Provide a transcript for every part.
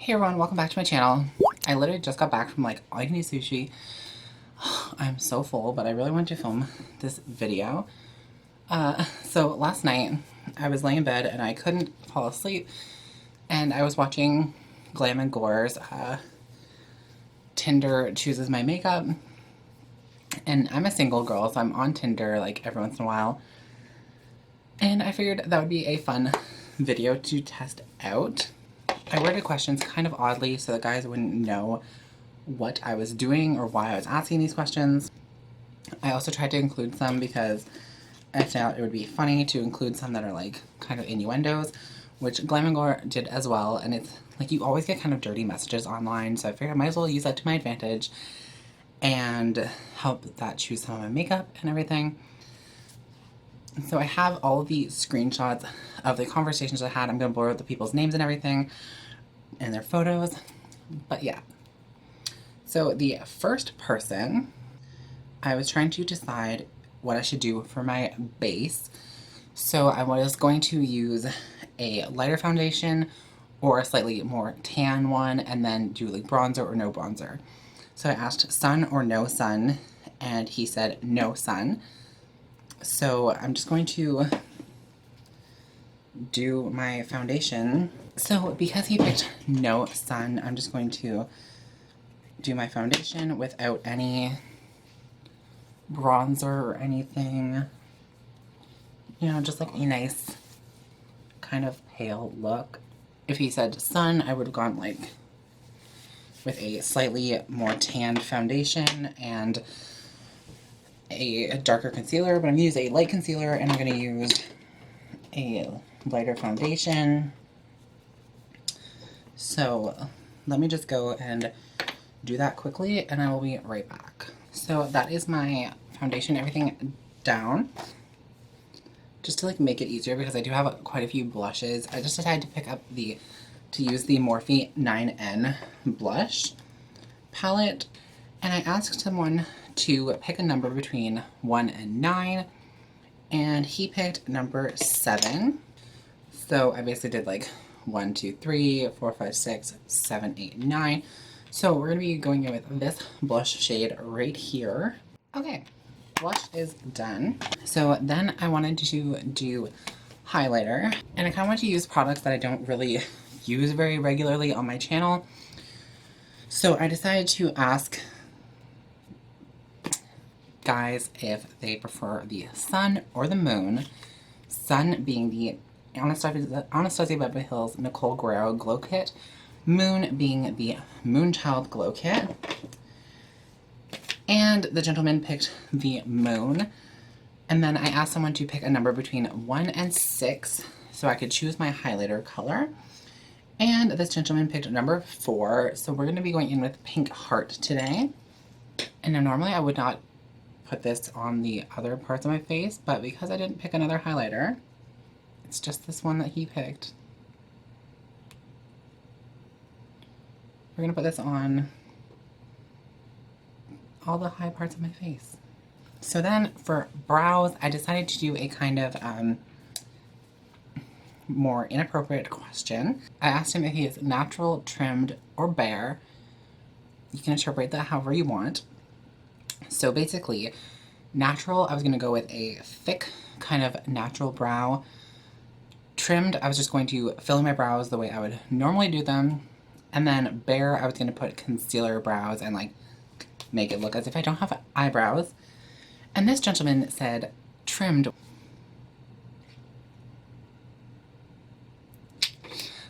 Hey everyone, welcome back to my channel. I literally just got back from like all you can eat sushi. I'm so full, but I really wanted to film this video. So last night I was laying in bed and I couldn't fall asleep, and I was watching Glam and Gore's Tinder chooses my makeup. And I'm a single girl, so I'm on Tinder like every once in a while. And I figured that would be a fun video to test out. I worded questions kind of oddly so the guys wouldn't know what I was doing or why I was asking these questions. I also tried to include some because I felt it would be funny to include some that are like kind of innuendos, which Glam and Gore did as well. And it's like you always get kind of dirty messages online, so I figured I might as well use that to my advantage and help that choose some of my makeup and everything. So I have all the screenshots of the conversations I had. I'm going to blur out the people's names and everything and their photos. But yeah. So the first person, I was trying to decide what I should do for my base. So I was going to use a lighter foundation or a slightly more tan one and then do like bronzer or no bronzer. So I asked sun or no sun, and he said no sun. So I'm just going to do my foundation. So because he picked no sun, I'm just going to do my foundation without any bronzer or anything. You know, just like a nice kind of pale look. If he said sun, I would have gone like with a slightly more tanned foundation and a darker concealer, but I'm going to use a light concealer and I'm going to use a lighter foundation. So let me just go and do that quickly and I will be right back. So that is my foundation, everything down, just to like make it easier because I do have quite a few blushes. I just decided to pick up to use the Morphe 9N blush palette, and I asked someone to pick a number between 1 and 9, and he picked number 7. So I basically did like 1, 2, 3, 4, 5, 6, 7, 8, 9. So we're going to be going in with this blush shade right here. Okay, blush is done. So then I wanted to do highlighter, and I kind of want to use products that I don't really use very regularly on my channel. So I decided to ask guys if they prefer the sun or the moon. Sun being the Anastasia Beverly Hills Nicole Guerrero Glow Kit. Moon being the Moonchild Glow Kit. And the gentleman picked the moon. And then I asked someone to pick a number between 1 and 6 so I could choose my highlighter color. And this gentleman picked number 4. So we're going to be going in with Pink Heart today. And now normally I would not put this on the other parts of my face, but because I didn't pick another highlighter, it's just this one that he picked. We're going to put this on all the high parts of my face. So then for brows, I decided to do a kind of more inappropriate question. I asked him if he is natural, trimmed, or bare. You can interpret that however you want. So basically, natural, I was going to go with a thick kind of natural brow. Trimmed, I was just going to fill in my brows the way I would normally do them. And then bare, I was going to put concealer brows and like make it look as if I don't have eyebrows. And this gentleman said trimmed.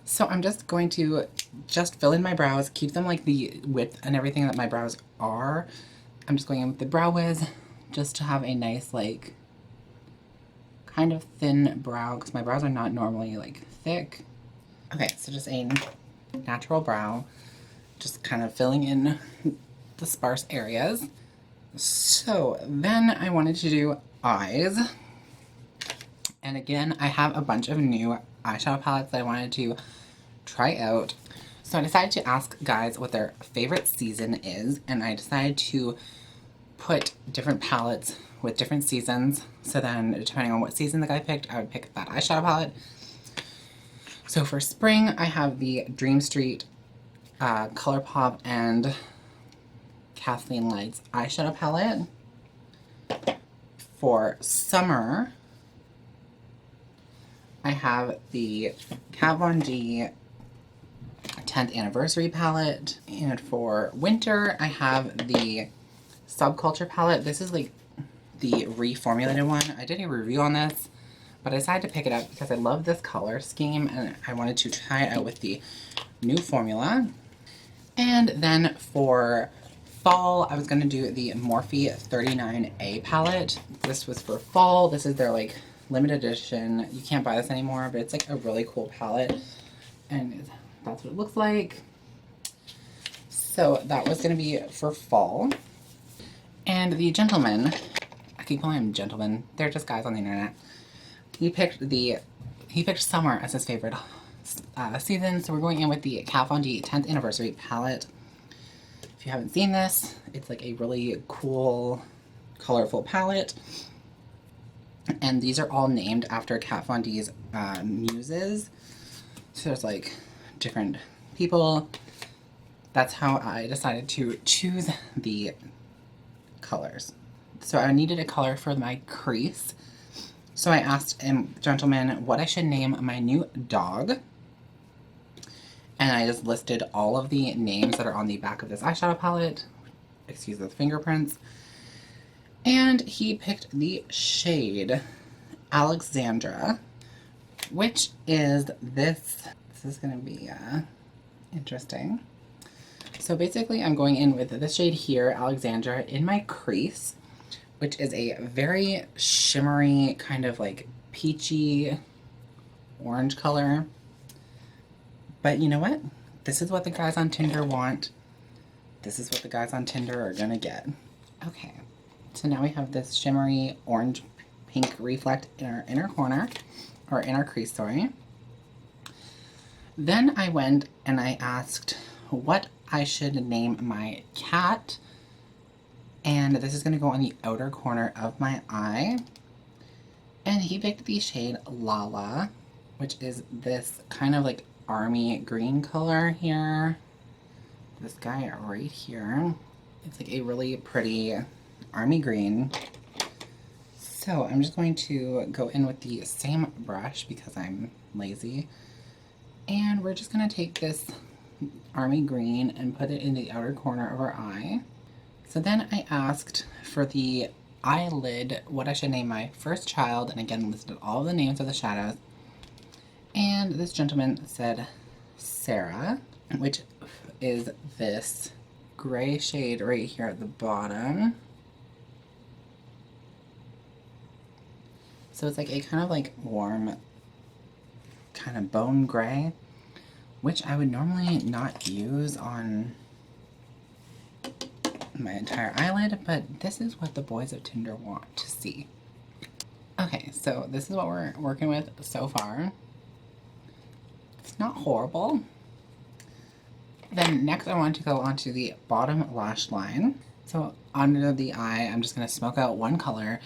So I'm just going to just fill in my brows, keep them like the width and everything that my brows are. I'm just going in with the Brow Wiz just to have a nice like kind of thin brow because my brows are not normally like thick. Okay, so just a natural brow, just kind of filling in the sparse areas. So then I wanted to do eyes. And again, I have a bunch of new eyeshadow palettes that I wanted to try out. So I decided to ask guys what their favorite season is, and I decided to put different palettes with different seasons. So then depending on what season the guy picked, I would pick that eyeshadow palette. So for spring, I have the Dream Street Colourpop and Kathleen Lights eyeshadow palette. For summer, I have the Kat Von D 10th anniversary palette. And for winter, I have the Subculture palette. This is like the reformulated one. I did a review on this, but I decided to pick it up because I love this color scheme and I wanted to try it out with the new formula. And then for fall, I was going to do the Morphe 39A palette. This was for fall. This is their like limited edition. You can't buy this anymore, but it's like a really cool palette. And that's what it looks like. So that was going to be for fall. And the gentleman, I keep calling him gentlemen, they're just guys on the internet. He picked summer as his favorite season, so we're going in with the Kat Von D 10th anniversary palette. If you haven't seen this, it's like a really cool, colorful palette. And these are all named after Kat Von D's muses. So there's like different people. That's how I decided to choose the colors. So I needed a color for my crease. So I asked a gentleman what I should name my new dog. And I just listed all of the names that are on the back of this eyeshadow palette. Excuse the fingerprints. And he picked the shade Alexandra, which is this. This is going to be interesting. So basically I'm going in with this shade here, Alexandra, in my crease, which is a very shimmery, kind of like peachy orange color. But you know what? This is what the guys on Tinder want. This is what the guys on Tinder are gonna get. Okay, so now we have this shimmery orange pink reflect in our inner corner, or in our crease, sorry. Then I went and I asked what I should name my cat. And this is gonna go on the outer corner of my eye. And he picked the shade Lala, which is this kind of like army green color here. This guy right here. It's like a really pretty army green. So I'm just going to go in with the same brush because I'm lazy. And we're just gonna take this army green and put it in the outer corner of our eye. So then I asked for the eyelid, what I should name my first child, and again listed all the names of the shadows. And this gentleman said Sarah, which is this gray shade right here at the bottom. So it's like a kind of like warm, kind of bone gray, which I would normally not use on my entire eyelid, but this is what the boys of Tinder want to see. Okay, so this is what we're working with so far. It's not horrible. Then next I want to go onto the bottom lash line. So under the eye, I'm just gonna smoke out one color.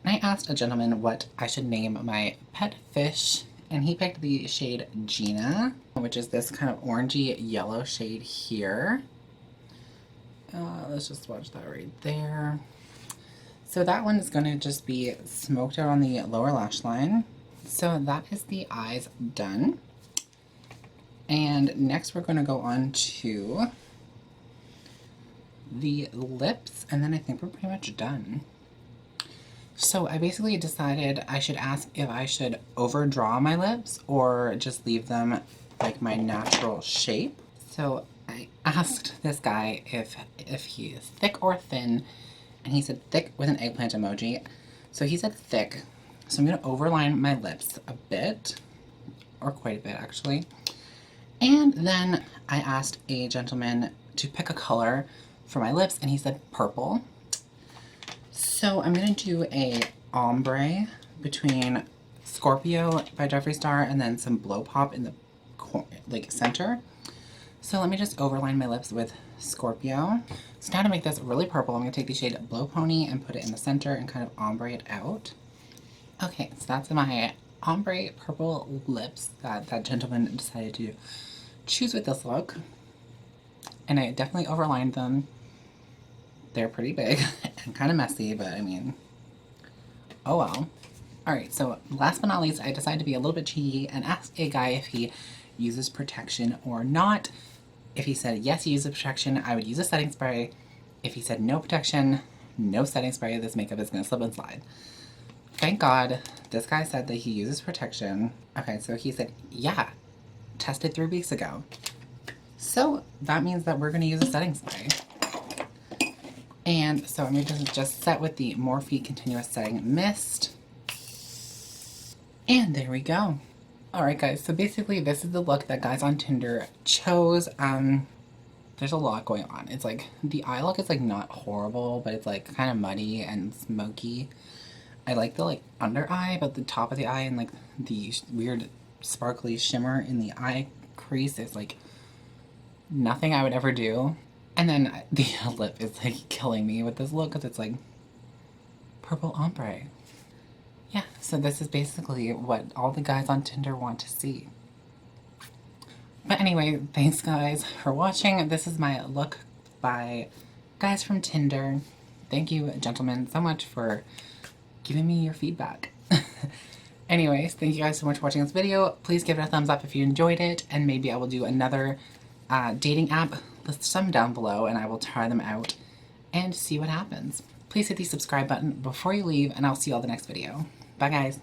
And I asked a gentleman what I should name my pet fish, and he picked the shade Gina, which is this kind of orangey yellow shade here. Let's just watch that right there. So that one is going to just be smoked out on the lower lash line. So that is the eyes done. And next we're going to go on to the lips, and then I think we're pretty much done. So I basically decided I should ask if I should overdraw my lips or just leave them like my natural shape. So I asked this guy if he is thick or thin, and he said thick with an eggplant emoji. So he said thick. So I'm going to overline my lips a bit, or quite a bit actually. And then I asked a gentleman to pick a color for my lips, and he said purple. So I'm going to do a ombre between Scorpio by Jeffree Star and then some Blow Pop in the like center. So let me just overline my lips with Scorpio. So now to make this really purple, I'm going to take the shade Blow Pony and put it in the center and kind of ombre it out. Okay, so that's my ombre purple lips that that gentleman decided to choose with this look. And I definitely overlined them. They're pretty big and kind of messy, but I mean, oh well. Alright, so last but not least, I decided to be a little bit cheeky and ask a guy if he uses protection or not. If he said yes, he uses protection, I would use a setting spray. If he said no protection, no setting spray, this makeup is going to slip and slide. Thank God this guy said that he uses protection. Okay, so he said, yeah, tested 3 weeks ago. So that means that we're going to use a setting spray. And so I'm going to just set with the Morphe Continuous Setting Mist. And there we go. Alright guys, so basically this is the look that guys on Tinder chose. There's a lot going on. It's like, the eye look is like not horrible, but it's like kind of muddy and smoky. I like the like under eye, but the top of the eye and like the weird sparkly shimmer in the eye crease is like nothing I would ever do. And then the lip is like killing me with this look because it's like purple ombre. Yeah, so this is basically what all the guys on Tinder want to see. But anyway, thanks guys for watching. This is my look by guys from Tinder. Thank you, gentlemen, so much for giving me your feedback. Anyways, thank you guys so much for watching this video. Please give it a thumbs up if you enjoyed it, and maybe I will do another dating app. List some down below and I will try them out and see what happens. Please hit the subscribe button before you leave, and I'll see you all the next video. Bye guys.